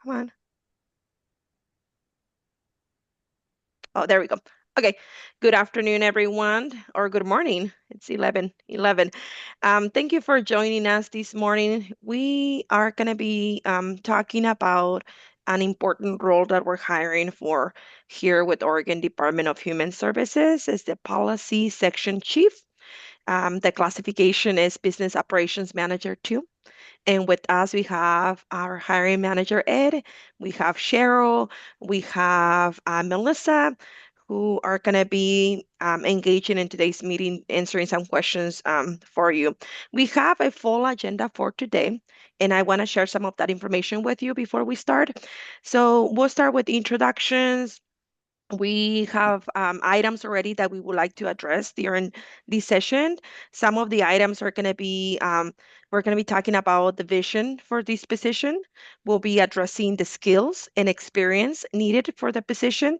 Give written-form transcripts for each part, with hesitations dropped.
Come on. Oh, there we go. Okay. Good afternoon, everyone, or good morning. It's 11:11. Thank you for joining us this morning. We are going to be talking about an important role that we're hiring for here with Oregon Department of Human Services as the Policy Section Chief. The classification is Business Operations Manager 2. And with us, we have our hiring manager, Ed. We have Cheryl. We have Melissa, who are going to be engaging in today's meeting, answering some questions for you. We have a full agenda for today, and I want to share some of that information with you before we start. So we'll start with introductions. We have items already that we would like to address during this session. Some of the items are going to be, we're going to be talking about the vision for this position. We'll be addressing the skills and experience needed for the position.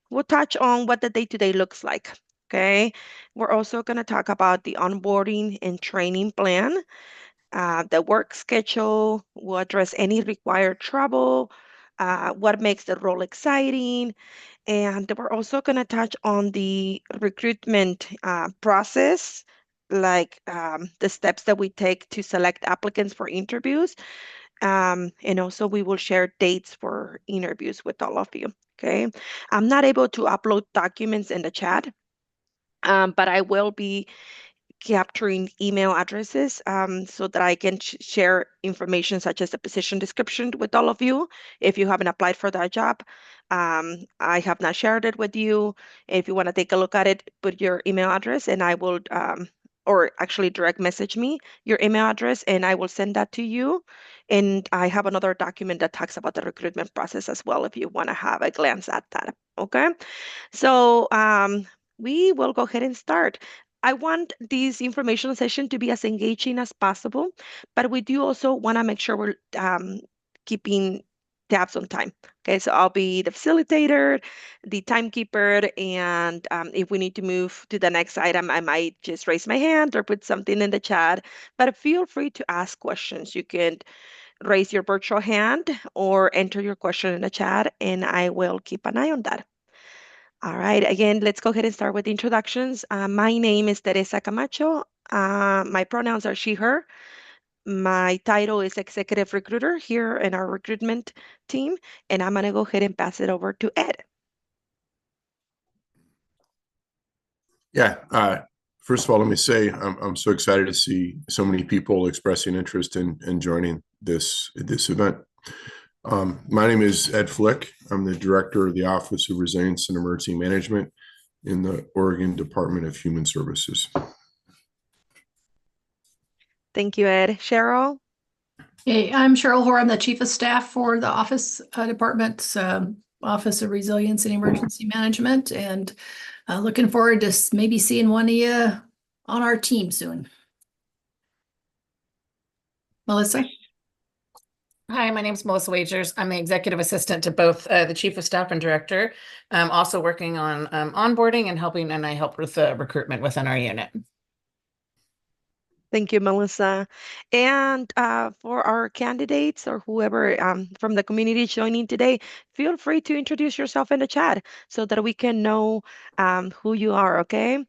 We'll touch on what the day-to-day looks like. Okay. We're also going to talk about the onboarding and training plan, the work schedule. We'll address any required trouble, what makes the role exciting, and we're also going to touch on the recruitment process, like the steps that we take to select applicants for interviews. And also, we will share dates for interviews with all of you. Okay. I'm not able to upload documents in the chat, but I will be capturing email addresses so that I can share information such as the position description with all of you. If you haven't applied for that job, I have not shared it with you. If you want to take a look at it, put your email address and I will, or actually direct message me your email address and I will send that to you. And I have another document that talks about the recruitment process as well if you want to have a glance at that. Okay. So we will go ahead and start. I want this informational session to be as engaging as possible, but we do also want to make sure we're keeping tabs on time. Okay, so I'll be the facilitator, the timekeeper, and if we need to move to the next item, I might just raise my hand or put something in the chat. But feel free to ask questions. You can raise your virtual hand or enter your question in the chat, and I will keep an eye on that. All right, again, let's go ahead and start with introductions. My name is Teresa Camacho. My pronouns are she, her. My title is Executive Recruiter here in our recruitment team, and I'm going to go ahead and pass it over to Ed. Yeah, first of all, let me say I'm so excited to see so many people expressing interest in joining this event. My name is Ed Flick. I'm the Director of the Office of Resilience and Emergency Management in the Oregon Department of Human Services. Thank you, Ed. Cheryl? Hey, I'm Cheryl Hoare. I'm the Chief of Staff for the Office Department's Office of Resilience and Emergency Management, and looking forward to maybe seeing one of you on our team soon. Melissa? Hi, my name is Melissa Wagers. I'm the executive assistant to both the chief of staff and director. I'm also working on onboarding and helping, and I help with recruitment within our unit. Thank you, Melissa. And for our candidates or whoever from the community joining today, feel free to introduce yourself in the chat so that we can know who you are, okay?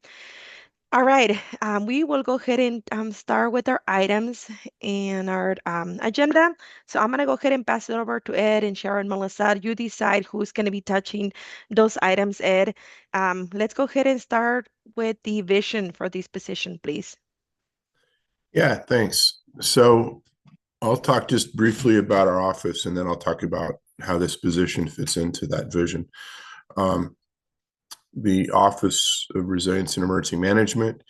All right, we will go ahead and start with our items and our agenda. So I'm going to go ahead and pass it over to Ed and Sharon, Melissa. You decide who's going to be touching those items, Ed. Let's go ahead and start with the vision for this position, please. Yeah, thanks. So I'll talk just briefly about our office, and then I'll talk about how this position fits into that vision. The Office of Resilience and Emergency Management,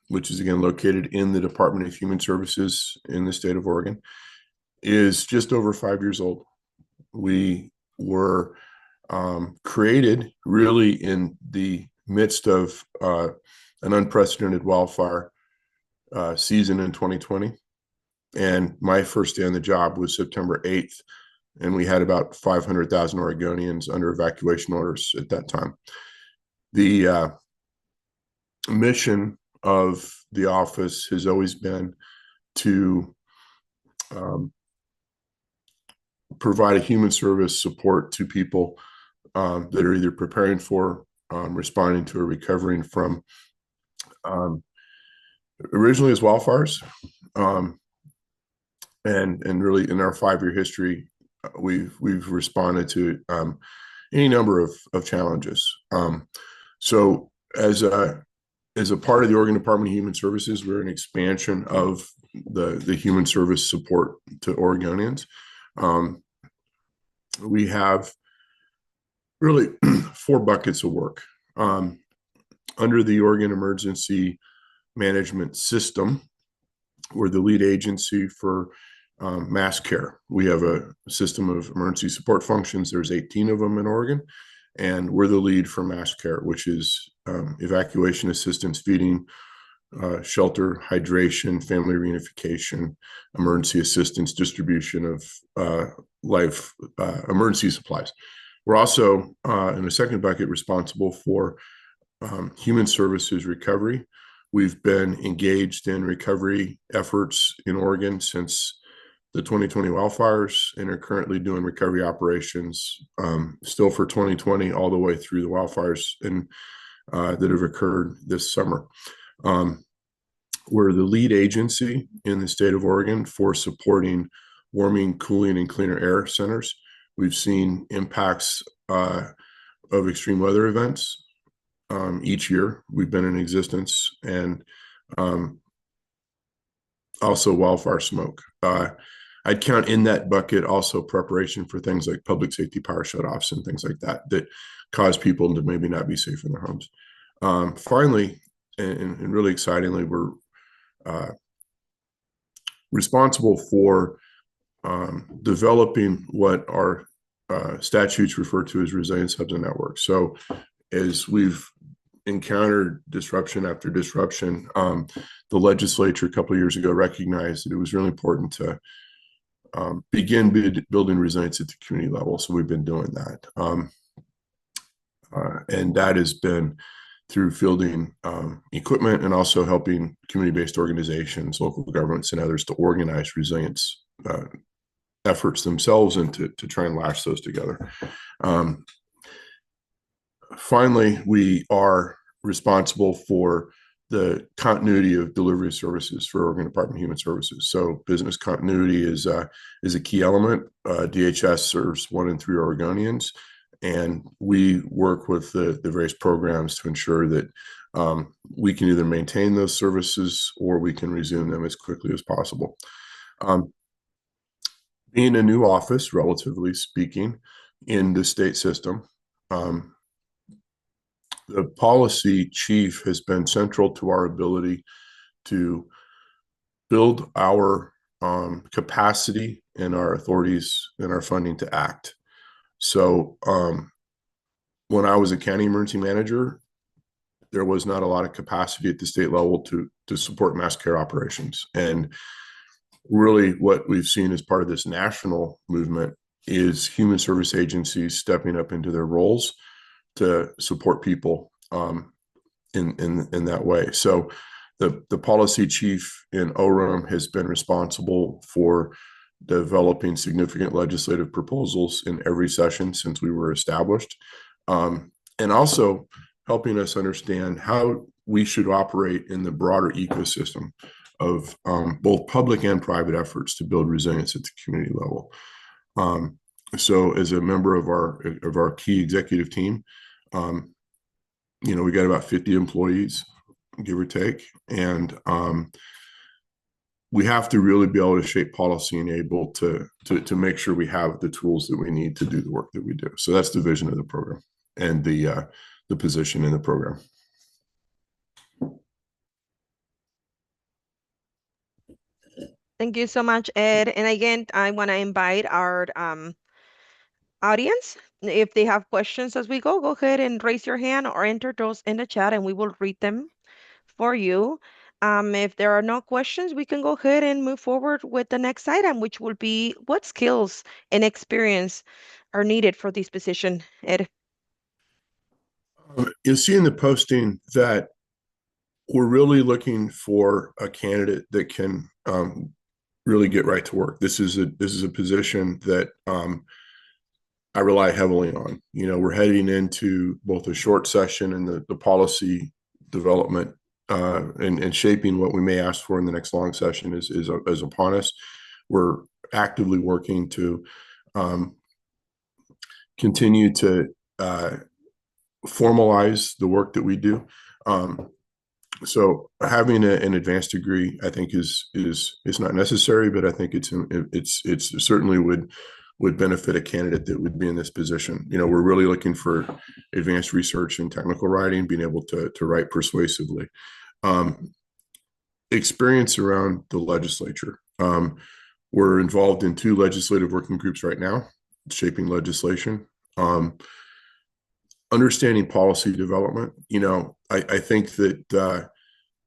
which is again located in the Department of Human Services in the state of Oregon, is just over 5 years old. We were created really in the midst of an unprecedented wildfire season in 2020. And my first day on the job was September 8th. And we had about 500,000 Oregonians under evacuation orders at that time. The mission of the office has always been to provide a human service support to people that are either preparing for, responding to, or recovering from originally as wildfires. And really in our 5-year history, we've responded to any number of challenges. So as a part of the Oregon Department of Human Services, we're an expansion of the human service support to Oregonians. We have really 4 buckets of work. Under the Oregon Emergency Management System, we're the lead agency for mass care. We have a system of emergency support functions. There's 18 of them in Oregon, and we're the lead for mass care, which is evacuation assistance, feeding, shelter, hydration, family reunification, emergency assistance, distribution of life emergency supplies. We're also, in the second bucket, responsible for human services recovery. We've been engaged in recovery efforts in Oregon since the 2020 wildfires and are currently doing recovery operations still for 2020 all the way through the wildfires that have occurred this summer. We're the lead agency in the state of Oregon for supporting warming, cooling, and cleaner air centers. We've seen impacts of extreme weather events each year we've been in existence, and also wildfire smoke. I'd count in that bucket also preparation for things like public safety power shutoffs and things like that cause people to maybe not be safe in their homes. Finally, and really excitingly, we're responsible for developing what our statutes refer to as resilience hubs and networks. So as we've encountered disruption after disruption, the legislature a couple of years ago recognized that it was really important to begin building resilience at the community level. So we've been doing that. And that has been through fielding equipment and also helping community-based organizations, local governments, and others to organize resilience efforts themselves and to try and lash those together. Finally, we are responsible for the continuity of delivery of services for Oregon Department of Human Services. So business continuity is a key element. DHS serves 1 in 3 Oregonians, and we work with the various programs to ensure that we can either maintain those services or we can resume them as quickly as possible. Being a new office, relatively speaking, in the state system, the policy chief has been central to our ability to build our capacity and our authorities and our funding to act. So when I was a county emergency manager, there was not a lot of capacity at the state level to support mass care operations. And really what we've seen as part of this national movement is human service agencies stepping up into their roles to support people in that way. So the policy chief in OREM has been responsible for developing significant legislative proposals in every session since we were established, and also helping us understand how we should operate in the broader ecosystem of both public and private efforts to build resilience at the community level. So as a member of our key executive team, we got about 50 employees, give or take, and we have to really be able to shape policy and able to make sure we have the tools that we need to do the work that we do. So that's the vision of the program and the position in the program. Thank you so much, Ed. And again, I want to invite our audience. If they have questions as we go ahead and raise your hand or enter those in the chat and we will read them for you. If there are no questions, we can go ahead and move forward with the next item, which will be what skills and experience are needed for this position, Ed. You'll see in the posting that we're really looking for a candidate that can really get right to work. This is a position that I rely heavily on. You know, we're heading into both a short session and the policy development and shaping what we may ask for in the next long session is upon us. We're actively working to continue to formalize the work that we do. So having an advanced degree, I think, is not necessary, but I think it's certainly would benefit a candidate that would be in this position. You know, we're really looking for advanced research and technical writing, being able to write persuasively. Experience around the legislature. We're involved in 2 legislative working groups right now, shaping legislation. Understanding policy development. You know, I think that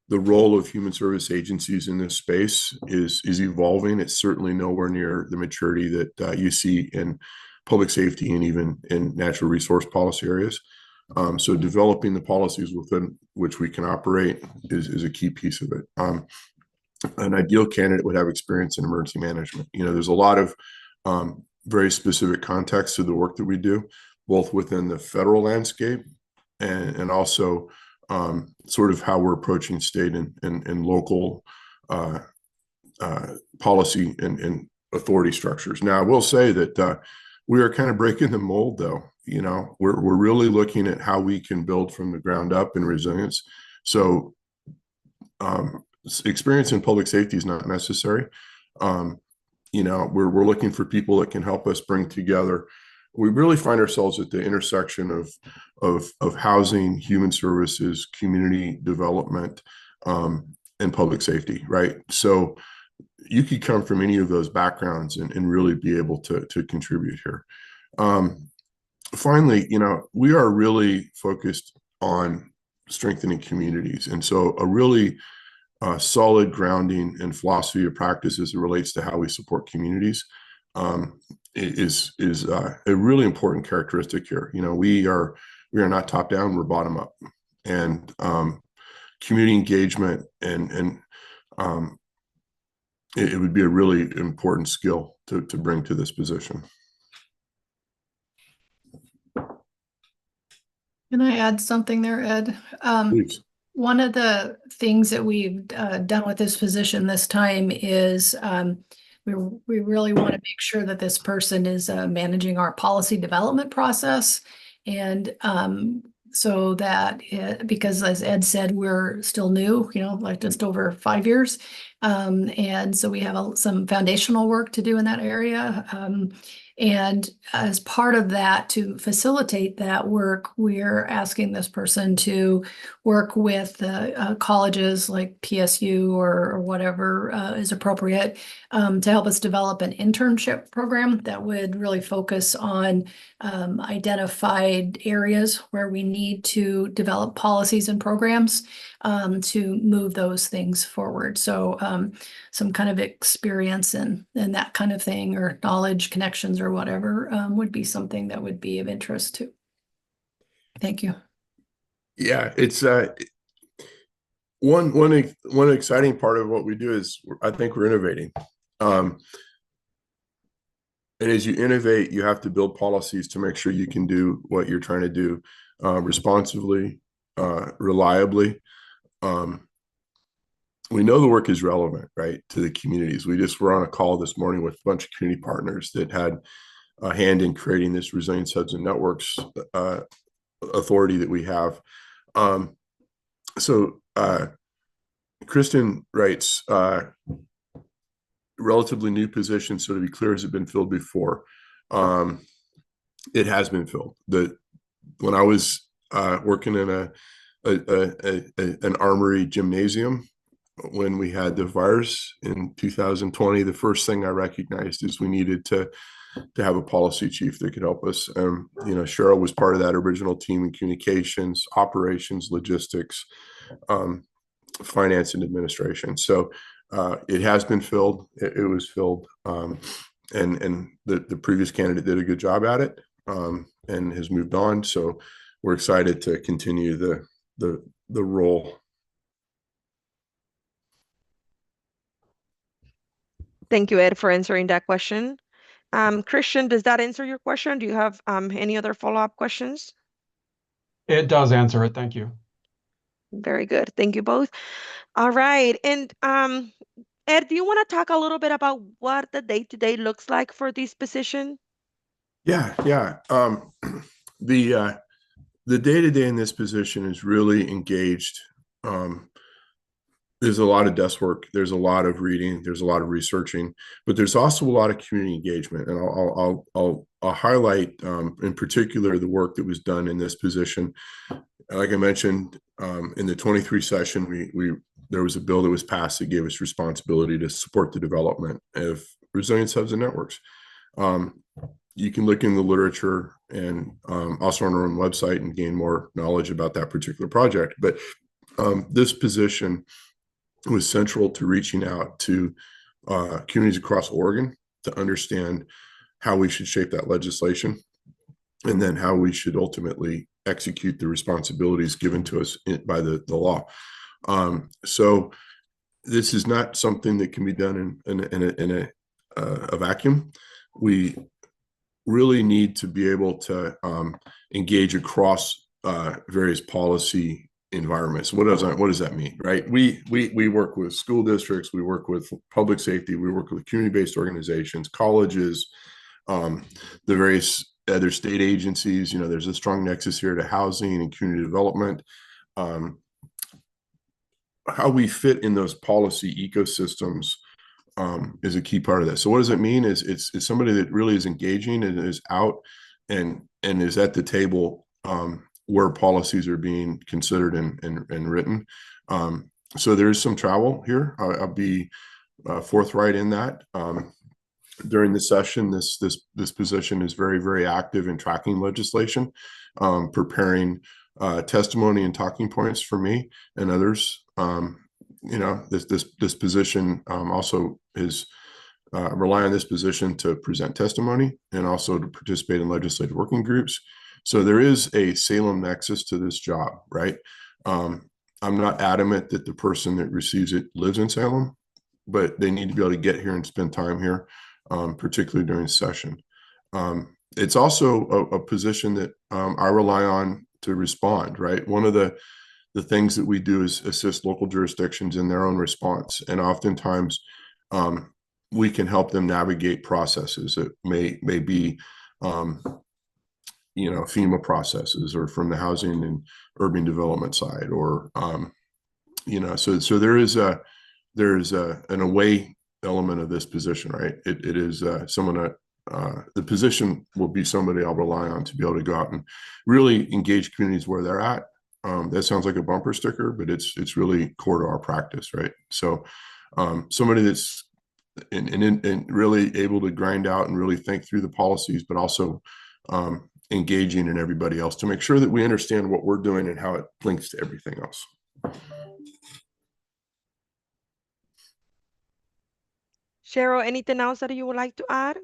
the role of human service agencies in this space is evolving. It's certainly nowhere near the maturity that you see in public safety and even in natural resource policy areas. So developing the policies within which we can operate is a key piece of it. An ideal candidate would have experience in emergency management. You know, there's a lot of very specific context to the work that we do, both within the federal landscape and also sort of how we're approaching state and local policy and authority structures. Now, I will say that we are kind of breaking the mold, though. You know, we're really looking at how we can build from the ground up in resilience. So experience in public safety is not necessary. You know, we're looking for people that can help us bring together. We really find ourselves at the intersection of housing, human services, community development, and public safety, right? So you could come from any of those backgrounds and really be able to contribute here. Finally, you know, we are really focused on strengthening communities. And so a really solid grounding and philosophy of practice as it relates to how we support communities is a really important characteristic here. You know, we are not top down, we're bottom up, and community engagement and it would be a really important skill to bring to this position. Can I add something there, Ed? Please. One of the things that we've done with this position this time is we really want to make sure that this person is managing our policy development process. And so that, because as Ed said, we're still new, you know, like just over 5 years. And so we have some foundational work to do in that area. And as part of that, to facilitate that work, we're asking this person to work with colleges like PSU or whatever is appropriate to help us develop an internship program that would really focus on identified areas where we need to develop policies and programs to move those things forward. So some kind of experience and that kind of thing, or knowledge, connections, or whatever would be something that would be of interest to. Thank you. Yeah, it's one exciting part of what we do is I think we're innovating. And as you innovate, you have to build policies to make sure you can do what you're trying to do responsibly, reliably. We know the work is relevant, right, to the communities. We just were on a call this morning with a bunch of community partners that had a hand in creating this Resilience Hubs and Networks authority that we have. So Kristen writes, relatively new position. So to be clear, has it been filled before? It has been filled. When I was working in an armory gymnasium, when we had the virus in 2020, the first thing I recognized is we needed to have a policy chief that could help us. You know, Cheryl was part of that original team in communications, operations, logistics, finance, and administration. So it has been filled. It was filled, and the previous candidate did a good job at it, and has moved on. So we're excited to continue the role. Thank you, Ed, for answering that question. Christian, does that answer your question? Do you have any other follow-up questions? It does answer it. Thank you. Very good. Thank you both. All right. And Ed, do you want to talk a little bit about what the day-to-day looks like for this position? Yeah. The day-to-day in this position is really engaged. There's a lot of desk work. There's a lot of reading. There's a lot of researching, but there's also a lot of community engagement. And I'll highlight in particular the work that was done in this position. Like I mentioned, in the 23 session, there was a bill that was passed that gave us responsibility to support the development of resilient hubs and networks. You can look in the literature and also on our own website and gain more knowledge about that particular project. But this position was central to reaching out to communities across Oregon to understand how we should shape that legislation and then how we should ultimately execute the responsibilities given to us by the law. So this is not something that can be done in a vacuum. We really need to be able to engage across various policy environments. What does that mean, right? We work with school districts, we work with public safety, we work with community-based organizations, colleges, the various other state agencies. You know, there's a strong nexus here to housing and community development. How we fit in those policy ecosystems is a key part of that. So what does it mean? Is it's somebody that really is engaging and is out and is at the table where policies are being considered and written. So there's some travel here. I'll be forthright in that. During the session, this position is very, very active in tracking legislation, preparing testimony and talking points for me and others. You know, this position also is rely on this position to present testimony and also to participate in legislative working groups. So there is a Salem nexus to this job, right? I'm not adamant that the person that receives it lives in Salem, but they need to be able to get here and spend time here, particularly during session. It's also a position that I rely on to respond, right? One of the things that we do is assist local jurisdictions in their own response. And oftentimes we can help them navigate processes that may be, you know, FEMA processes or from the housing and urban development side, or, you know, so there's an away element of this position, right? It is someone that the position will be somebody I'll rely on to be able to go out and really engage communities where they're at. That sounds like a bumper sticker, but it's really core to our practice, right? So somebody that's and really able to grind out and really think through the policies, but also engaging in everybody else to make sure that we understand what we're doing and how it links to everything else. Cheryl, anything else that you would like to add?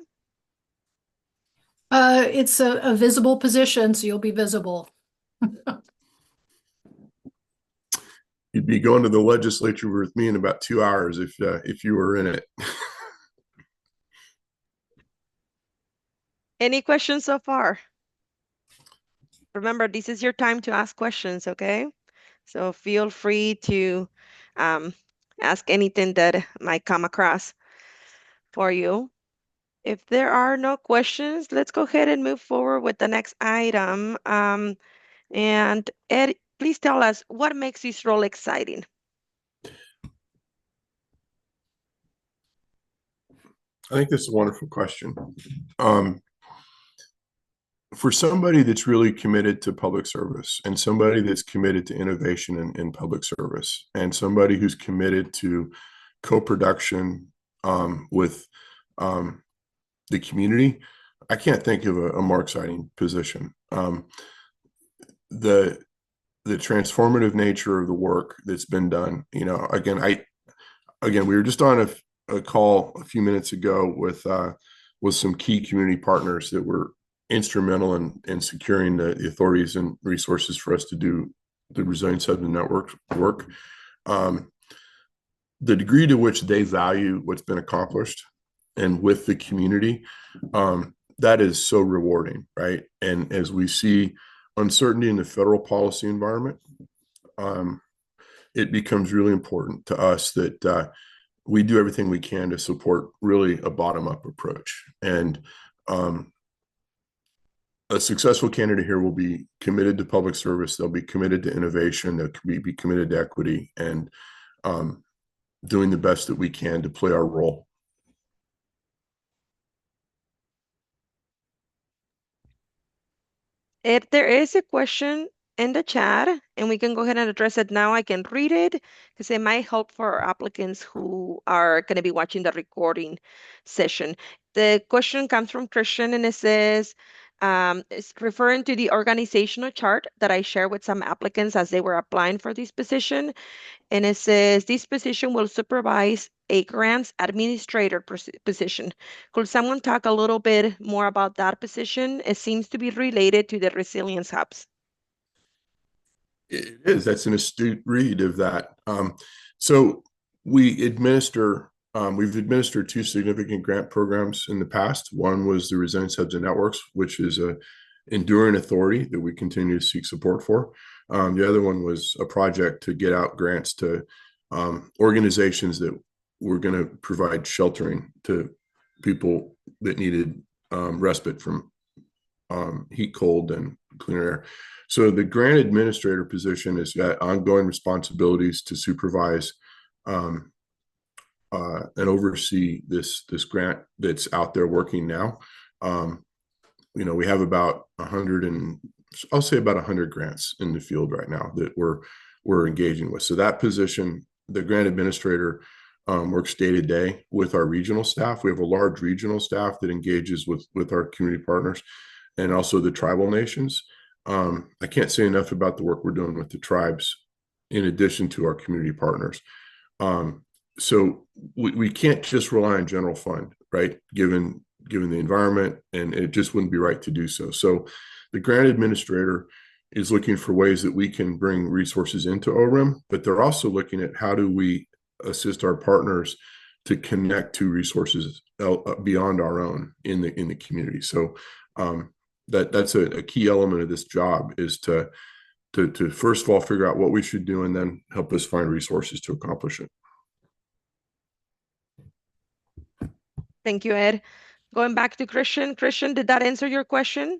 It's a visible position, so you'll be visible. You'd be going to the legislature with me in about 2 hours if you were in it. Any questions so far? Remember, this is your time to ask questions, okay? So feel free to ask anything that might come across for you. If there are no questions, let's go ahead and move forward with the next item. And Ed, please tell us what makes this role exciting. I think that's a wonderful question. For somebody that's really committed to public service and somebody that's committed to innovation in public service and somebody who's committed to co-production with the community, I can't think of a more exciting position. The transformative nature of the work that's been done, you know, again, we were just on a call a few minutes ago with some key community partners that were instrumental in securing the authorities and resources for us to do the Resilience Hub and Network work. The degree to which they value what's been accomplished and with the community, that is so rewarding, right? And as we see uncertainty in the federal policy environment, it becomes really important to us that we do everything we can to support really a bottom-up approach. And a successful candidate here will be committed to public service. They'll be committed to innovation. They'll be committed to equity and doing the best that we can to play our role. If there is a question in the chat, and we can go ahead and address it now, I can read it because it might help for our applicants who are going to be watching the recording session. The question comes from Christian, and it says, it's referring to the organizational chart that I shared with some applicants as they were applying for this position. And it says, this position will supervise a grants administrator position. Could someone talk a little bit more about that position? It seems to be related to the resilience hubs. It is. That's an astute read of that. So we've administered two significant grant programs in the past. One was the Resilience Hubs and Networks, which is a enduring authority that we continue to seek support for. The other one was a project to get out grants to organizations that were going to provide sheltering to people that needed respite from heat, cold, and clean air. So the grant administrator position has got ongoing responsibilities to supervise and oversee this grant that's out there working now. We have about 100 and I'll say about 100 grants in the field right now that we're engaging with. So that position, the grant administrator, works day to day with our regional staff. We have a large regional staff that engages with our community partners and also the tribal nations. I can't say enough about the work we're doing with the tribes in addition to our community partners. So we can't just rely on general fund, right? Given the environment, and it just wouldn't be right to do so. So the grant administrator is looking for ways that we can bring resources into OREM, but they're also looking at how do we assist our partners to connect to resources beyond our own in the community. So that's a key element of this job is to first of all figure out what we should do and then help us find resources to accomplish it. Thank you, Ed. Going back to Christian. Christian, did that answer your question?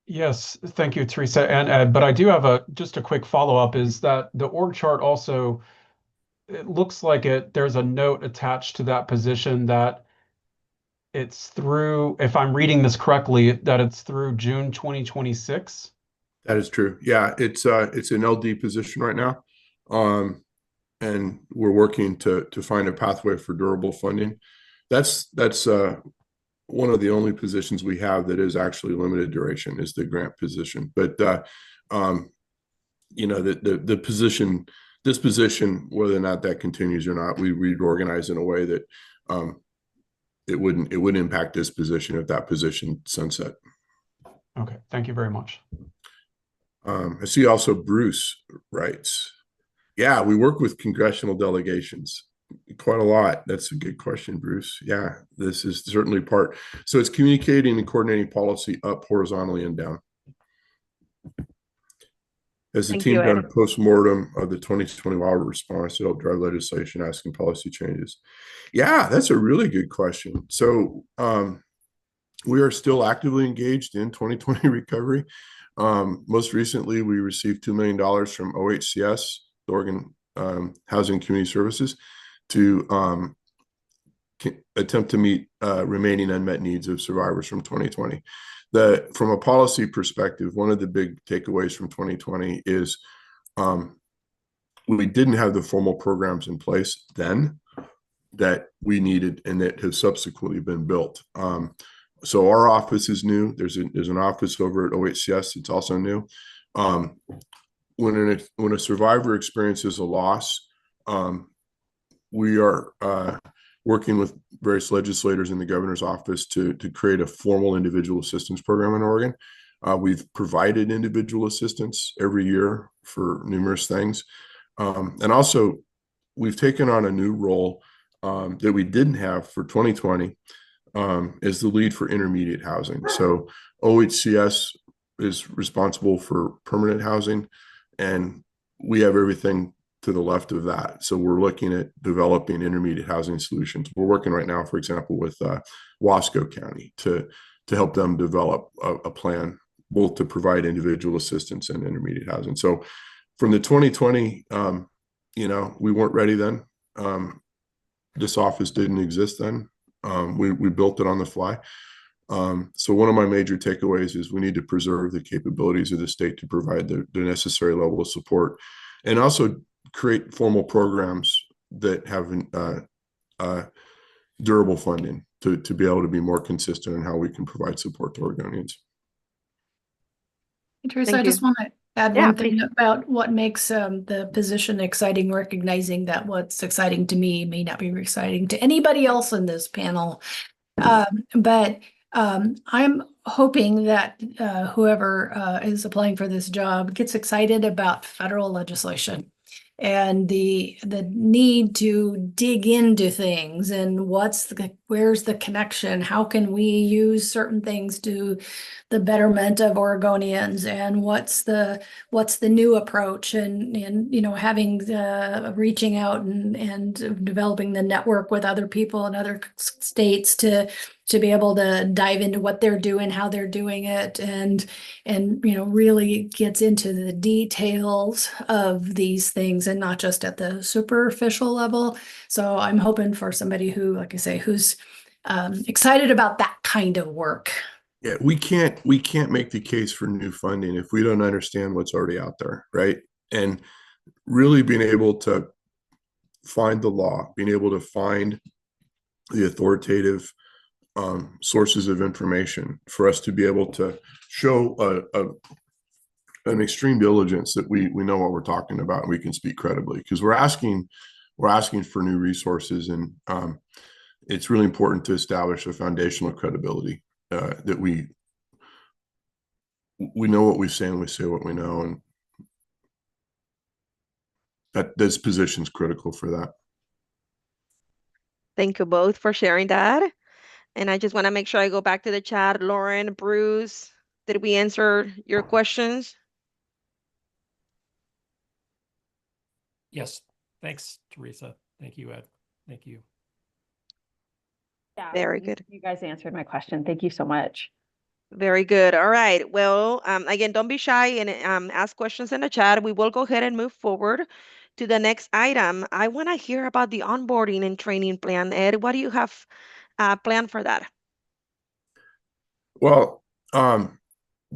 Yes, thank you, Teresa and Ed. But I do have just a quick follow-up is that the org chart also, it looks like there's a note attached to that position that it's through, if I'm reading this correctly, that it's through June 2026. That is true. Yeah, it's an LD position right now. And we're working to find a pathway for durable funding. That's one of the only positions we have that is actually limited duration is the grant position. But the position, this position, whether or not that continues or not, we reorganize in a way that it wouldn't impact this position if that position sunset. Okay, thank you very much. I see also Bruce writes, yeah, we work with congressional delegations quite a lot. That's a good question, Bruce. Yeah, this is certainly part. So it's communicating and coordinating policy up horizontally and down. Has the team done a post-mortem of the 2020 wildfire response to help drive legislation asking policy changes? Yeah, that's a really good question. So we are still actively engaged in 2020 recovery. Most recently, we received $2 million from OHCS, the Oregon Housing and Community Services, to attempt to meet remaining unmet needs of survivors from 2020. From a policy perspective, one of the big takeaways from 2020 is we didn't have the formal programs in place then that we needed and that have subsequently been built. So our office is new. There's an office over at OHCS. It's also new. When a survivor experiences a loss, we are working with various legislators in the governor's office to create a formal individual assistance program in Oregon. We've provided individual assistance every year for numerous things. And also, we've taken on a new role that we didn't have for 2020 is the lead for intermediate housing. So OHCS is responsible for permanent housing, and we have everything to the left of that. So we're looking at developing intermediate housing solutions. We're working right now, for example, with Wasco County to help them develop a plan both to provide individual assistance and intermediate housing. So from the 2020, we weren't ready then. This office didn't exist then. We built it on the fly. So one of my major takeaways is we need to preserve the capabilities of the state to provide the necessary level of support, and also create formal programs that have durable funding to be able to be more consistent in how we can provide support to Oregonians. Teresa, Thank I just you. want to add Yeah, one thing please. about what makes the position exciting, recognizing that what's exciting to me may not be exciting to anybody else in this panel. But I'm hoping that whoever is applying for this job gets excited about federal legislation and the need to dig into things and where's the connection? How can we use certain things to the betterment of Oregonians, and what's the new approach, and having reaching out and developing the network with other people in other states to be able to dive into what they're doing, how they're doing it, and really gets into the details of these things and not just at the superficial level. So I'm hoping for somebody who, like I say, who's excited about that kind of work. Yeah, we can't make the case for new funding if we don't understand what's already out there, right? And really being able to find the law, being able to find the authoritative sources of information for us to be able to show an extreme diligence that we know what we're talking about and we can speak credibly, because we're asking for new resources, and it's really important to establish a foundational credibility that we know what we say and we say what we know, and that this position is critical for that. Thank you both for sharing that. And I just want to make sure I go back to the chat. Lauren, Bruce, did we answer your questions? Yes. Thanks, Teresa. Thank you, Ed. Thank you. Yeah, Very good. you guys answered my question. Thank you so much. Very good. All right. Well, again, don't be shy and ask questions in the chat. We will go ahead and move forward to the next item. I want to hear about the onboarding and training plan. Ed, what do you have planned for that? Well,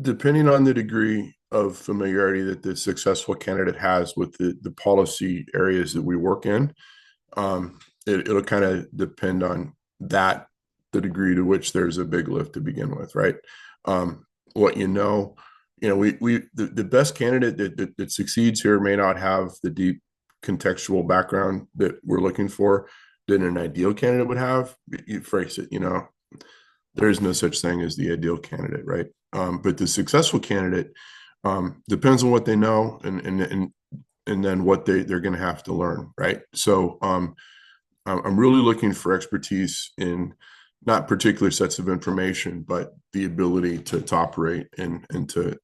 depending on the degree of familiarity that the successful candidate has with the policy areas that we work in, it'll kind of depend on that, the degree to which there's a big lift to begin with, right? What the best candidate that succeeds here may not have the deep contextual background that we're looking for that an ideal candidate would have. You phrase it, there is no such thing as the ideal candidate, right? But the successful candidate depends on what they know and then what they're going to have to learn, right? So I'm really looking for expertise in not particular sets of information, but the ability to operate and to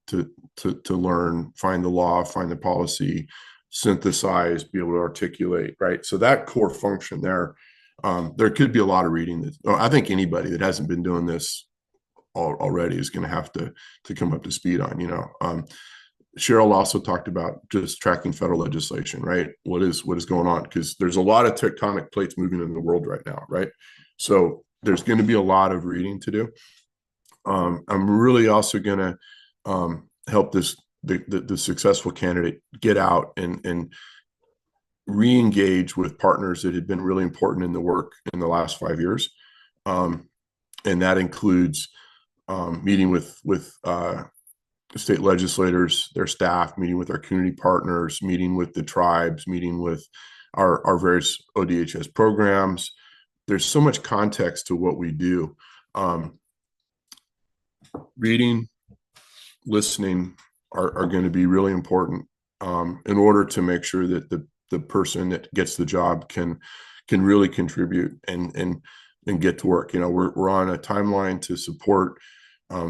learn, find the law, find the policy, synthesize, be able to articulate, right? So that core function there. There could be a lot of reading that I think anybody that hasn't been doing this already is going to have to come up to speed on. Cheryl also talked about just tracking federal legislation, right? What is going on? Because there's a lot of tectonic plates moving in the world right now, right? So there's going to be a lot of reading to do. I'm really also going to help the successful candidate get out and re-engage with partners that had been really important in the work in the last 5 years. And that includes meeting with state legislators, their staff, meeting with our community partners, meeting with the tribes, meeting with our various ODHS programs. There's so much context to what we do. Reading, listening are going to be really important in order to make sure that the person that gets the job can can really contribute and get to work. You know, we're on a timeline to support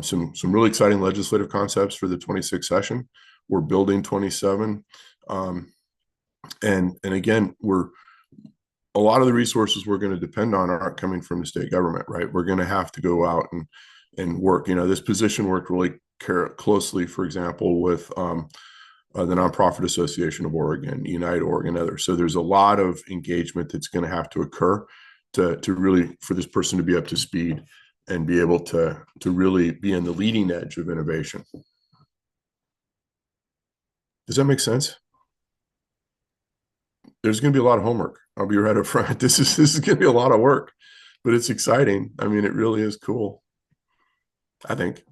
some really exciting legislative concepts for the 26th session. We're building 27. And again, a lot of the resources we're going to depend on aren't coming from the state government, right? We're going to have to go out and work. You know, this position worked really closely, for example, with the Nonprofit Association of Oregon, Unite Oregon, others. So there's a lot of engagement that's going to have to occur to really, for this person to be up to speed and be able to really be in the leading edge of innovation. Does that make sense? There's going to be a lot of homework. I'll be right up front. This is going to be a lot of work, but it's exciting. I mean, it really is cool, I think.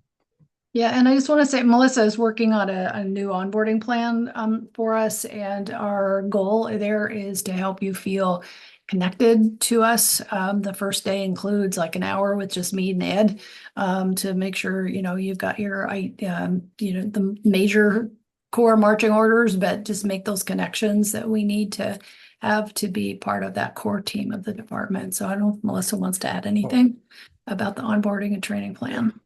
Yeah, and I just want to say Melissa is working on a new onboarding plan for us, and our goal there is to help you feel connected to us. The first day includes like an hour with just me and Ed to make sure you've got your the major core marching orders, but just make those connections that we need to have to be part of that core team of the department. So I don't know if Melissa wants to add anything about the onboarding and training plan.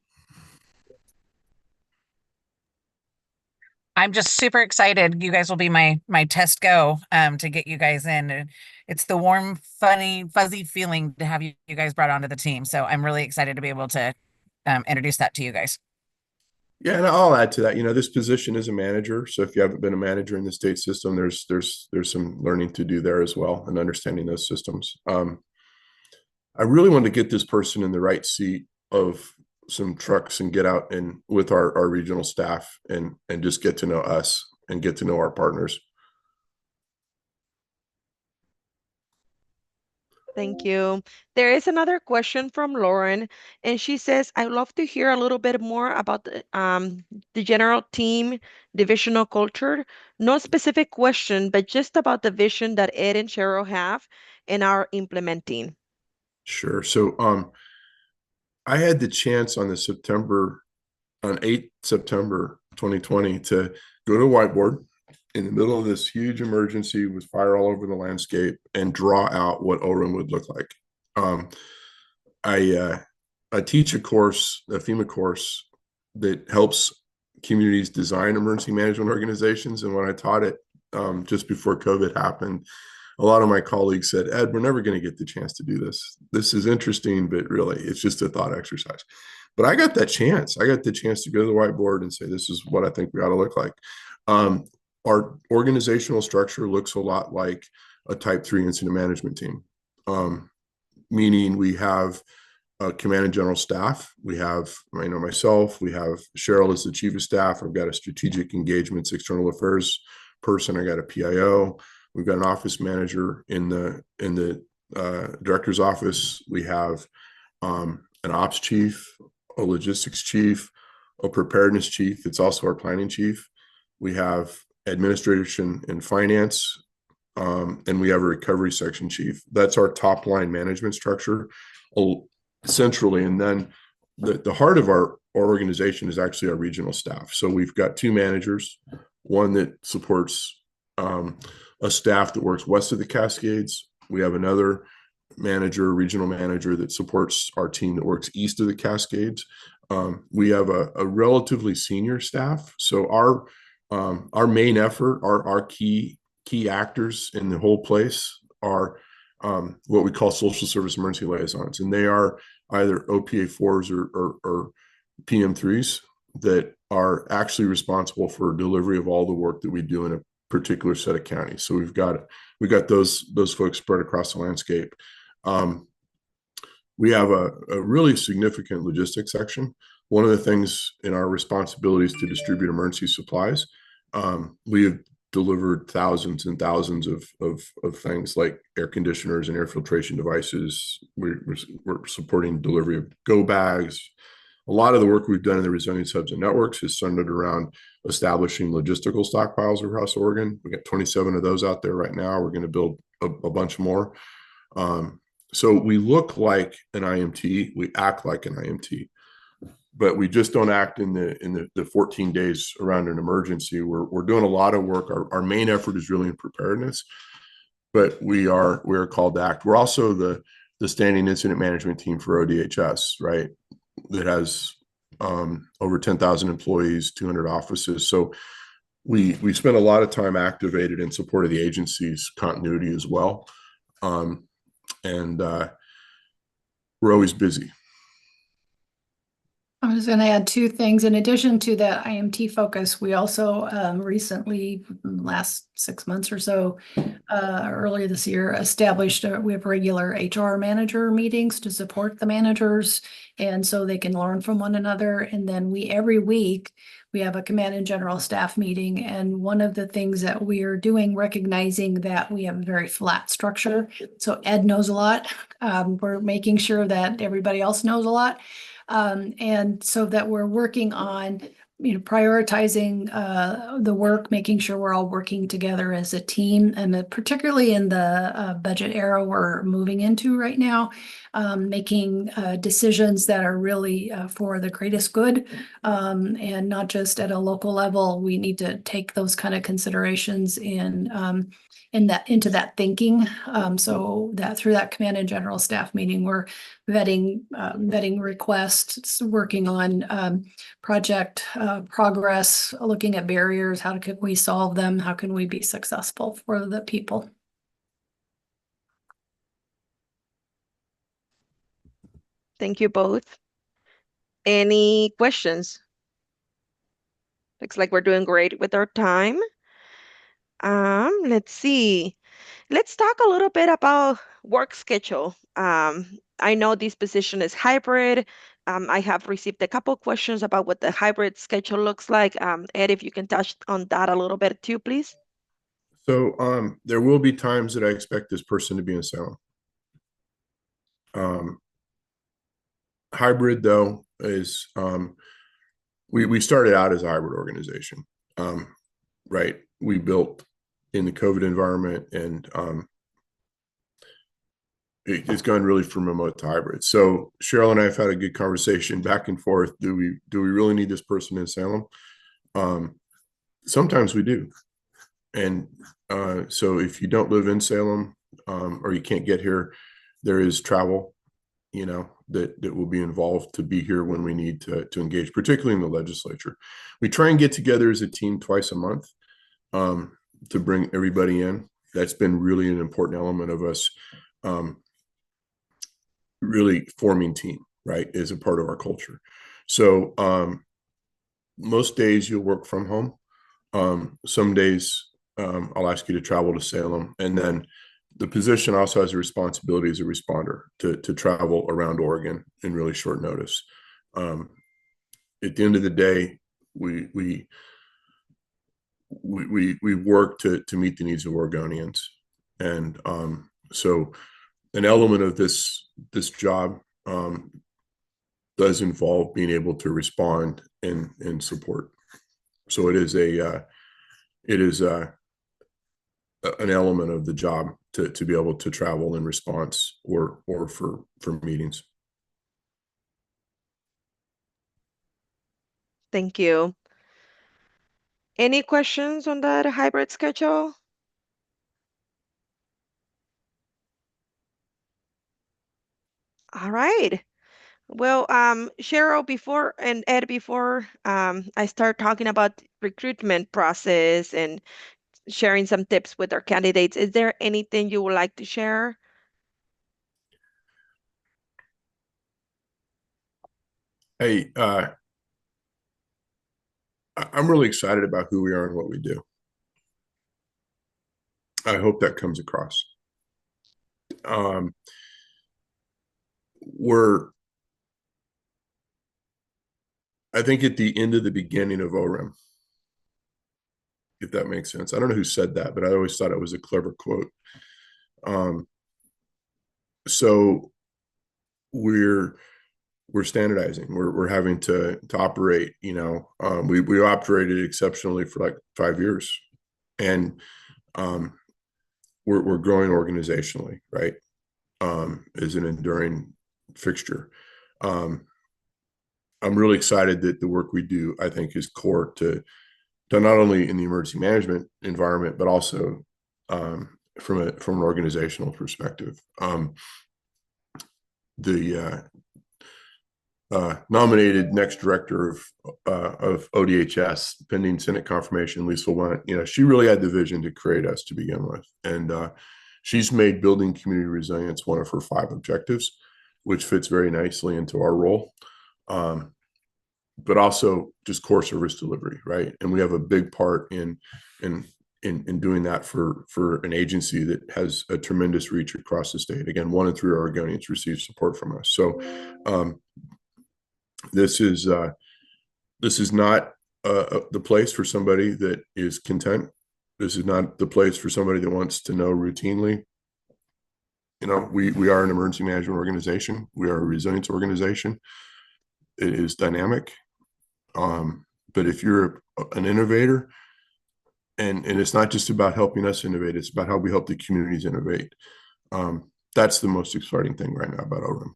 I'm just super excited. You guys will be my test go to get you guys in. It's the warm, funny, fuzzy feeling to have you guys brought onto the team. So I'm really excited to be able to introduce that to you guys. Yeah, and I'll add to that. You know, this position is a manager. So if you haven't been a manager in the state system, there's some learning to do there as well and understanding those systems. I really want to get this person in the right seat of some trucks and get out and with our regional staff and just get to know us and get to know our partners. Thank you. There is another question from Lauren, and she says, I'd love to hear a little bit more about the general team, divisional culture. No specific question, but just about the vision that Ed and Cheryl have and are implementing. Sure. So I had the chance on 8th September 2020 to go to a whiteboard in the middle of this huge emergency with fire all over the landscape and draw out what OREN would look like. I teach a course, a FEMA course that helps communities design emergency management organizations. And when I taught it just before COVID happened, a lot of my colleagues said, Ed, we're never going to get the chance to do this. This is interesting, but really it's just a thought exercise. But I got that chance. I got the chance to go to the whiteboard and say, this is what I think we ought to look like. Our organizational structure looks a lot like a type 3 incident management team, meaning we have a command and general staff. We have, myself, we have Cheryl as the chief of staff. I've got a strategic engagements, external affairs person. I got a PIO. We've got an office manager in the director's office. We have an ops chief, a logistics chief, a preparedness chief. It's also our planning chief. We have administration and finance, and we have a recovery section chief. That's our top line management structure centrally. And then the heart of our organization is actually our regional staff. So we've got 2 managers, one that supports a staff that works west of the Cascades. We have another manager, regional manager, that supports our team that works east of the Cascades. We have a relatively senior staff. So our main effort, our key actors in the whole place are what we call social service emergency liaisons, and they are either OPA 4s or PM 3s that are actually responsible for delivery of all the work that we do in a particular set of counties. So we've got those folks spread across the landscape. We have a really significant logistics section. One of the things in our responsibilities to distribute emergency supplies, we have delivered thousands and thousands of things like air conditioners and air filtration devices. We're supporting delivery of go bags. A lot of the work we've done in the resilience hubs and networks is centered around establishing logistical stockpiles across Oregon. We got 27 of those out there right now. We're going to build a bunch more. So we look like an IMT, we act like an IMT, but we just don't act in the 14 days around an emergency. We're doing a lot of work. Our main effort is really in preparedness. but we're called to act. We're also the standing incident management team for ODHS, right? That has over 10,000 employees, 200 offices. So we spend a lot of time activated in support of the agency's continuity as well. And we're always busy. I was going to add two things. In addition to that IMT focus, we also recently, last 6 months or so, earlier this year, established, we have regular HR manager meetings to support the managers, and so they can learn from one another. And then every week, we have a command and general staff meeting. And one of the things that we are doing, recognizing that we have a very flat structure, so Ed knows a lot. We're making sure that everybody else knows a lot. And so that we're working on, prioritizing the work, making sure we're all working together as a team, and particularly in the budget era we're moving into right now, making decisions that are really for the greatest good, and not just at a local level. We need to take those kind of considerations into that thinking, so that through that command and general staff meeting, we're vetting requests, working on project progress, looking at barriers, how can we solve them, how can we be successful for the people. Thank you both. Any questions? Looks like we're doing great with our time. Let's see. Let's talk a little bit about work schedule. I know this position is hybrid. I have received a couple questions about what the hybrid schedule looks like. Ed, if you can touch on that a little bit too, please. So there will be times that I expect this person to be in Salem. Hybrid, though, is we started out as a hybrid organization, right? We built in the COVID environment, and it's gone really from remote to hybrid. So Cheryl and I have had a good conversation back and forth. Do we really need this person in Salem? Sometimes we do. And so if you don't live in Salem, or you can't get here, there is travel, that will be involved to be here when we need to engage, particularly in the legislature. We try and get together as a team twice a month to bring everybody in. That's been really an important element of us really forming team, right, as a part of our culture. So most days you'll work from home. Some days I'll ask you to travel to Salem, and then the position also has a responsibility as a responder to travel around Oregon in really short notice. At the end of the day, we work to meet the needs of Oregonians, and so an element of this job does involve being able to respond and support. So it is an element of the job to be able to travel in response or for meetings. Thank you. Any questions on that hybrid schedule? All right. Well, Cheryl, before and Ed, before I start talking about recruitment process and sharing some tips with our candidates, is there anything you would like to share? Hey, I'm really excited about who we are and what we do. I hope that comes across. I think at the end of the beginning of OREM, if that makes sense. I don't know who said that, but I always thought it was a clever quote. So we're standardizing. We're having to operate. We operated exceptionally for like 5 years, and we're growing organizationally, right? As an enduring fixture. I'm really excited that the work we do, I think, is core to not only in the emergency management environment, but also from an organizational perspective. The nominated next director of ODHS, pending Senate confirmation, Lisa Lunt, she really had the vision to create us to begin with, and she's made building community resilience one of her 5 objectives, which fits very nicely into our role. But also just core service delivery, right? And we have a big part in doing that for an agency that has a tremendous reach across the state. Again, 1 in 3 Oregonians receive support from us. So this is not the place for somebody that is content. This is not the place for somebody that wants to know routinely. We are an emergency management organization. We are a resilience organization. It is dynamic. But if you're an innovator, and it's not just about helping us innovate, it's about how we help the communities innovate. That's the most exciting thing right now about OREM.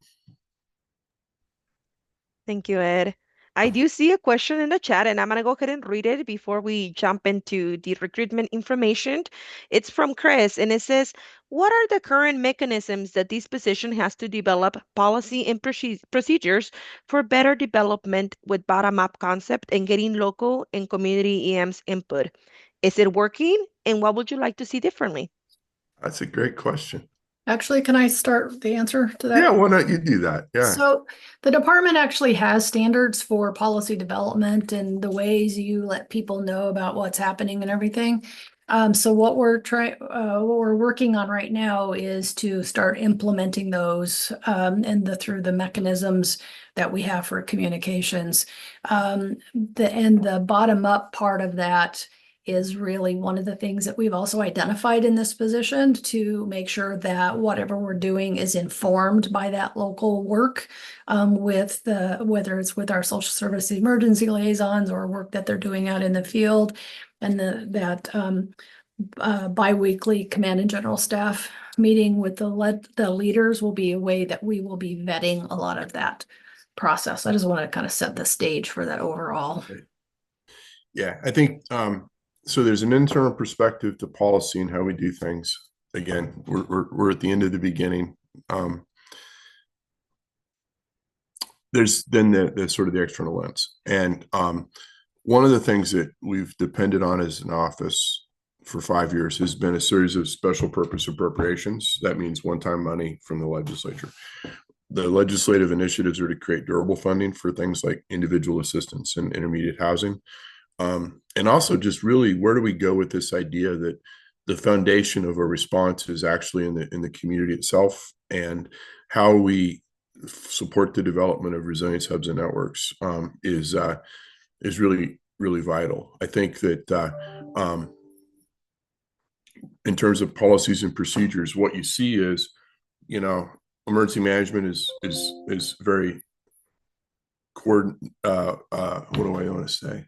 Thank you, Ed. I do see a question in the chat, and I'm going to go ahead and read it before we jump into the recruitment information. It's from Chris, and it says, what are the current mechanisms that this position has to develop policy and procedures for better development with bottom-up concept and getting local and community EMs input? Is it working, and what would you like to see differently? That's a great question. Actually, can I start the answer to that? Yeah, why not you do that? Yeah. So the department actually has standards for policy development and the ways you let people know about what's happening and everything. So what we're working on right now is to start implementing those through the mechanisms that we have for communications. The bottom up part of that is really one of the things that we've also identified in this position to make sure that whatever we're doing is informed by that local work, whether it's with our social service emergency liaisons or work that they're doing out in the field, and that bi-weekly command and general staff meeting with the leaders will be a way that we will be vetting a lot of that process. I just want to kind of set the stage for that overall. Yeah, I think so there's an internal perspective to policy and how we do things. Again, we're at the end of the beginning. There's then the sort of the external lens. And one of the things that we've depended on as an office for 5 years has been a series of special purpose appropriations. That means one-time money from the legislature. The legislative initiatives are to create durable funding for things like individual assistance and intermediate housing. And also just really, where do we go with this idea that the foundation of a response is actually in the community itself, and how we support the development of resilience hubs and networks is really, really vital. I think that in terms of policies and procedures, what you see is, emergency management is very what do I want to say?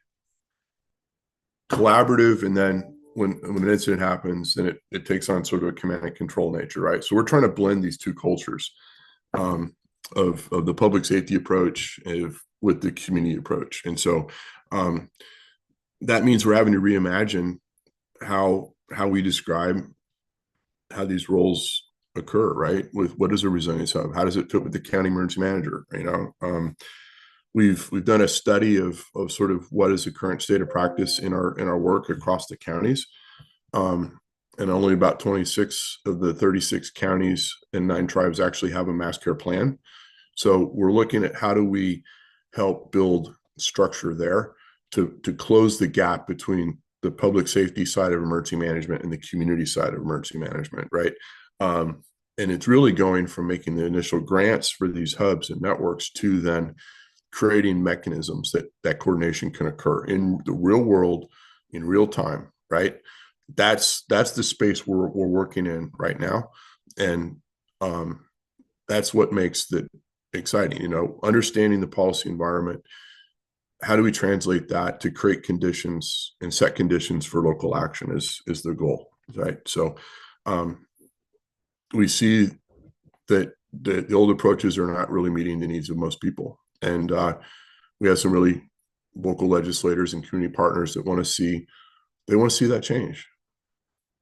Collaborative, and then when an incident happens, then it takes on sort of a command and control nature, right? So we're trying to blend these two cultures of the public safety approach with the community approach, and so that means we're having to reimagine how we describe how these roles occur, right? With what is a resilience hub? How does it fit with the county emergency manager? We've done a study of sort of what is the current state of practice in our work across the counties, and only about 26 of the 36 counties and 9 tribes actually have a mass care plan. So we're looking at how do we help build structure there to close the gap between the public safety side of emergency management and the community side of emergency management, right? And it's really going from making the initial grants for these hubs and networks to then creating mechanisms that coordination can occur in the real world in real time, right? That's the space we're working in right now, and that's what makes it exciting. Understanding the policy environment. How do we translate that to create conditions and set conditions for local action is the goal, right? So we see that the old approaches are not really meeting the needs of most people. And we have some really local legislators and community partners that want to see that change.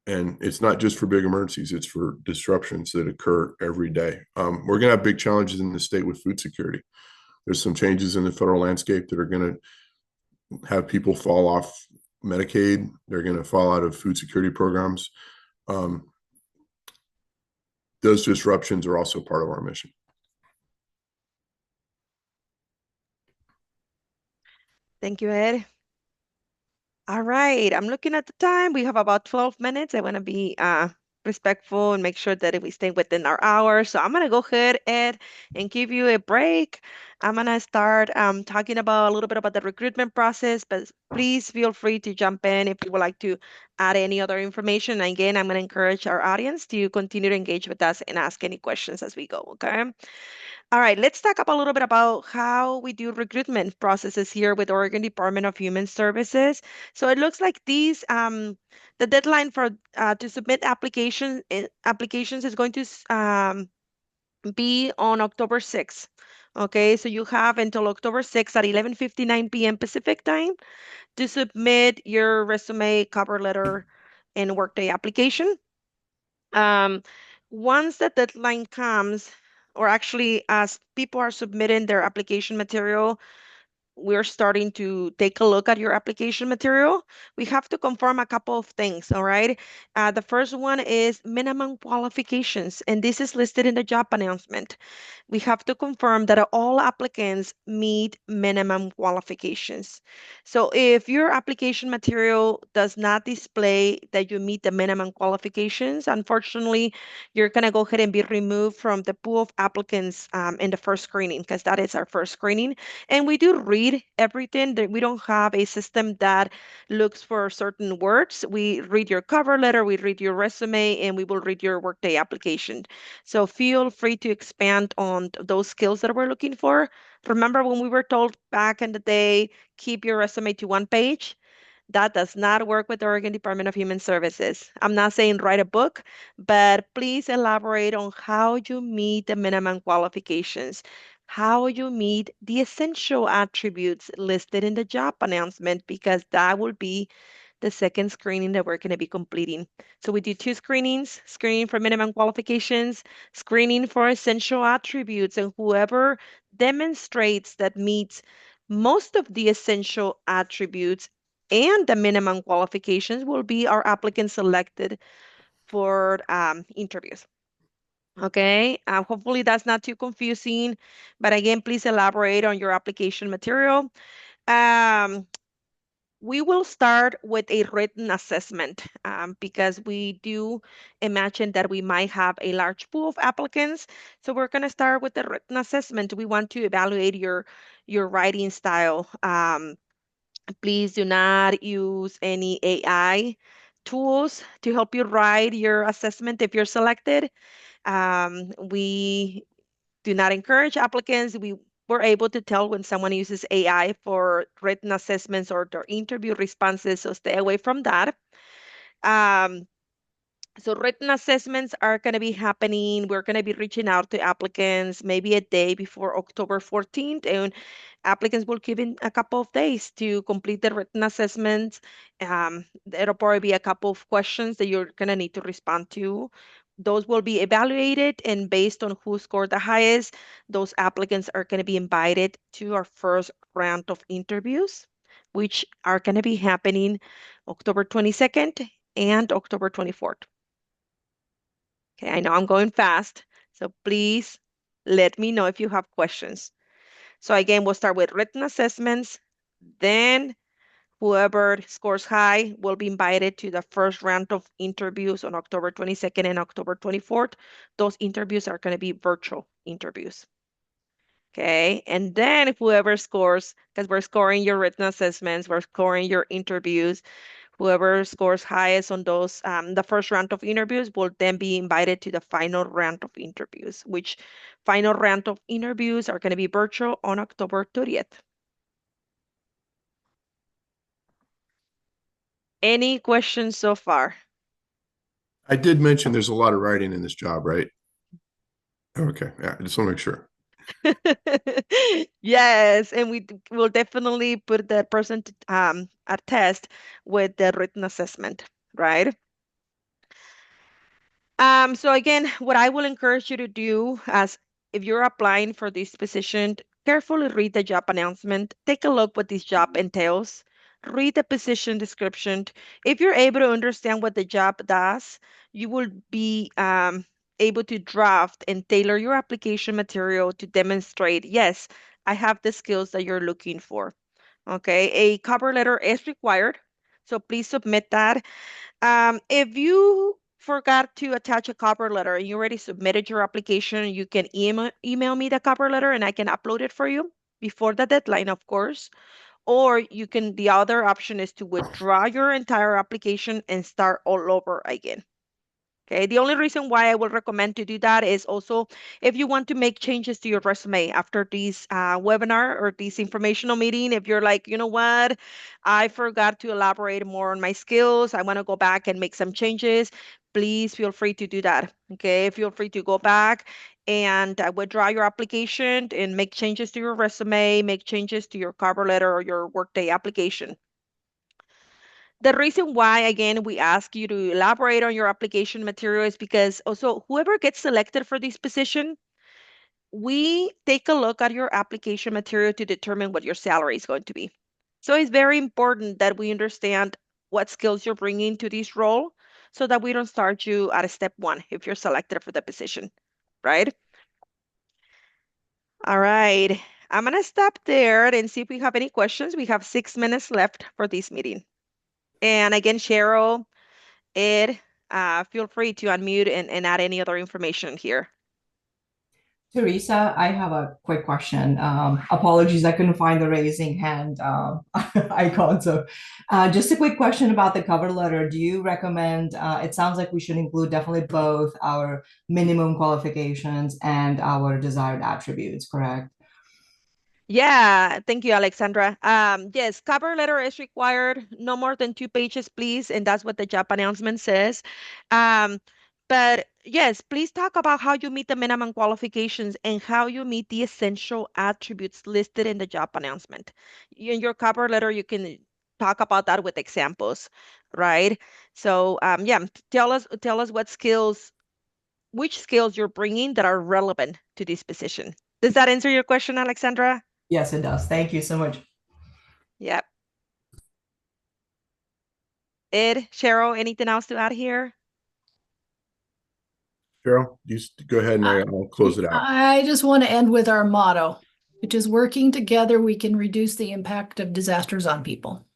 And it's not just for big emergencies, it's for disruptions that occur every day. We're going to have big challenges in the state with food security. There's some changes in the federal landscape that are going to have people fall off Medicaid. They're going to fall out of food security programs. Those disruptions are also part of our mission. Thank you, Ed. All right, I'm looking at the time. We have about 12 minutes. I want to be respectful and make sure that we stay within our hour. So I'm gonna go ahead, Ed, and give you a break. I'm gonna start talking about a little bit about the recruitment process, but please feel free to jump in if you would like to add any other information. And again, I'm gonna encourage our audience to continue to engage with us and ask any questions as we go, okay? All right, let's talk a little bit about how we do recruitment processes here with Oregon Department of Human Services. So it looks like the deadline for to submit applications is going to be on October 6th. Okay, so you have until October 6th at 11:59 p.m. Pacific time to submit your resume, cover letter, and workday application. Um, Once the deadline comes, or actually as people are submitting their application material, we're starting to take a look at your application material. We have to confirm a couple of things, all right? The first one is minimum qualifications, and this is listed in the job announcement. We have to confirm that all applicants meet minimum qualifications. So if your application material does not display that you meet the minimum qualifications, unfortunately, you're going to go ahead and be removed from the pool of applicants in the first screening, because that is our first screening. And we do read everything. That we don't have a system that looks for certain words. We read your cover letter, we read your resume, and we will read your workday application. So feel free to expand on those skills that we're looking for. Remember when we were told back in the day, keep your resume to one page? That does not work with the Oregon Department of Human Services. I'm not saying write a book, but please elaborate on how you meet the minimum qualifications, how you meet the essential attributes listed in the job announcement, because that will be the second screening that we're going to be completing. So we do two screenings, screening for minimum qualifications, screening for essential attributes, and whoever demonstrates that meets most of the essential attributes and the minimum qualifications will be our applicant selected for interviews. Okay, hopefully that's not too confusing, but again, please elaborate on your application material. Um, we will start with a written assessment because we do imagine that we might have a large pool of applicants. So we're going to start with the written assessment. We want to evaluate your writing style. Please do not use any AI tools to help you write your assessment if you're selected. We do not encourage applicants. We were able to tell when someone uses AI for written assessments or their interview responses, so stay away from that. So written assessments are going to be happening. We're going to be reaching out to applicants maybe a day before October 14th, and applicants will give in a couple of days to complete the written assessments. There'll probably be a couple of questions that you're going to need to respond to. Those will be evaluated, and based on who scored the highest, those applicants are going to be invited to our first round of interviews, which are going to be happening October 22nd and October 24th. Okay, I know I'm going fast, so please let me know if you have questions. So again, we'll start with written assessments, then whoever scores high will be invited to the first round of interviews on October 22nd and October 24th. Those interviews are going to be virtual interviews. Okay, and then whoever scores, because we're scoring your written assessments, we're scoring your interviews, whoever scores highest on those, the first round of interviews will then be invited to the final round of interviews, which final round of interviews are going to be virtual on October 30th. Any questions so far? I did mention there's a lot of writing in this job, right? Okay, yeah, I just want to make sure. Yes, and will definitely put the person to, a test with the written assessment, right? So again, what I will encourage you to do as if you're applying for this position, carefully read the job announcement, take a look what this job entails, read the position description. If you're able to understand what the job does, you will be able to draft and tailor your application material to demonstrate, yes, I have the skills that you're looking for. Okay, a cover letter is required, so please submit that. If you forgot to attach a cover letter and you already submitted your application, you can email me the cover letter and I can upload it for you before the deadline, of course. Or you can, the other option is to withdraw your entire application and start all over again. Okay, the only reason why I would recommend to do that is also if you want to make changes to your resume after this webinar or this informational meeting. If you're like, you know what, I forgot to elaborate more on my skills, I want to go back and make some changes, please feel free to do that. Okay, feel free to go back and withdraw your application and make changes to your resume, make changes to your cover letter or your Workday application. The reason why, again, we ask you to elaborate on your application material is because also whoever gets selected for this position, we take a look at your application material to determine what your salary is going to be. So it's very important that we understand what skills you're bringing to this role so that we don't start you at a step one if you're selected for the position, right? All right. I'm going to stop there and see if we have any questions. We have 6 minutes left for this meeting. And again, Cheryl, Ed, feel free to unmute and add any other information here. Teresa, I have a quick question. Apologies, I couldn't find the raising hand icon. So just a quick question about the cover letter. Do you recommend, it sounds like we should include definitely both our minimum qualifications and our desired attributes, correct? Yeah, thank you, Alexandra. Yes, cover letter is required, no more than 2 pages, please, and that's what the job announcement says. But yes, please talk about how you meet the minimum qualifications and how you meet the essential attributes listed in the job announcement. In your cover letter, you can talk about that with examples, right? So yeah, tell us what skills, which skills you're bringing that are relevant to this position. Does that answer your question, Alexandra? Yes, it does. Thank you so much. Yep. Ed, Cheryl, anything else to add here? Cheryl, you go ahead and I'll close it out. I just want to end with our motto, which is working together, we can reduce the impact of disasters on people.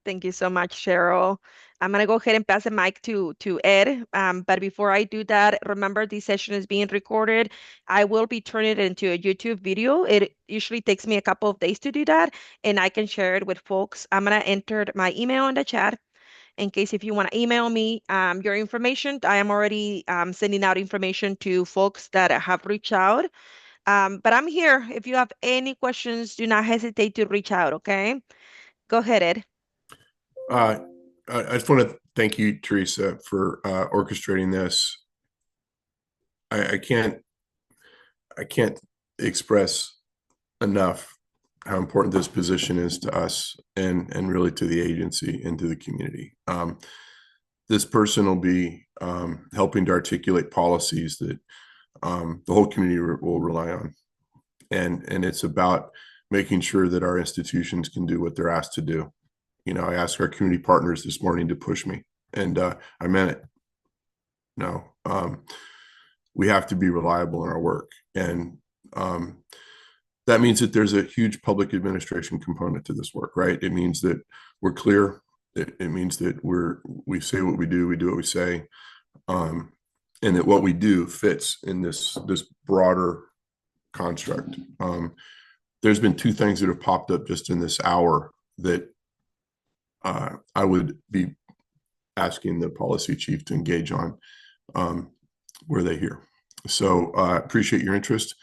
Thank you so much, Cheryl. I'm going to go ahead and pass the mic to Ed. But before I do that, remember this session is being recorded. I will be turning it into a YouTube video. It usually takes me a couple of days to do that, and I can share it with folks. I'm going to enter my email in the chat in case if you want to email me your information. I am already sending out information to folks that have reached out. But I'm here. If you have any questions, do not hesitate to reach out, okay? Go ahead, Ed. I just want to thank you, Teresa, for orchestrating this. I can't express enough how important this position is to us and really to the agency and to the community. This person will be helping to articulate policies that the whole community will rely on. And it's about making sure that our institutions can do what they're asked to do. You know, I asked our community partners this morning to push me, and I meant it. No, we have to be reliable in our work. And that means that there's a huge public administration component to this work, right? It means that we're clear. It means that we say what we do what we say, and that what we do fits in this broader construct. There's been 2 things that have popped up just in this hour that I would be asking the policy chief to engage on. Were they here? So I appreciate your interest.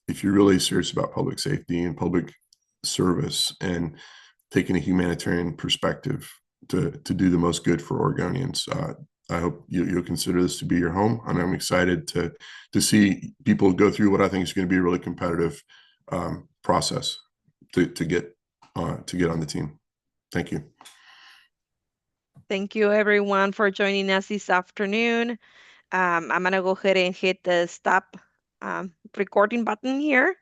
If you're really serious about public safety and public service and taking a humanitarian perspective to do the most good for Oregonians, I hope you'll consider this to be your home. And I'm excited to see people go through what I think is going to be a really competitive process to get on the team. Thank you. Thank you everyone for joining us this afternoon. I'm gonna go ahead and hit the stop recording button here.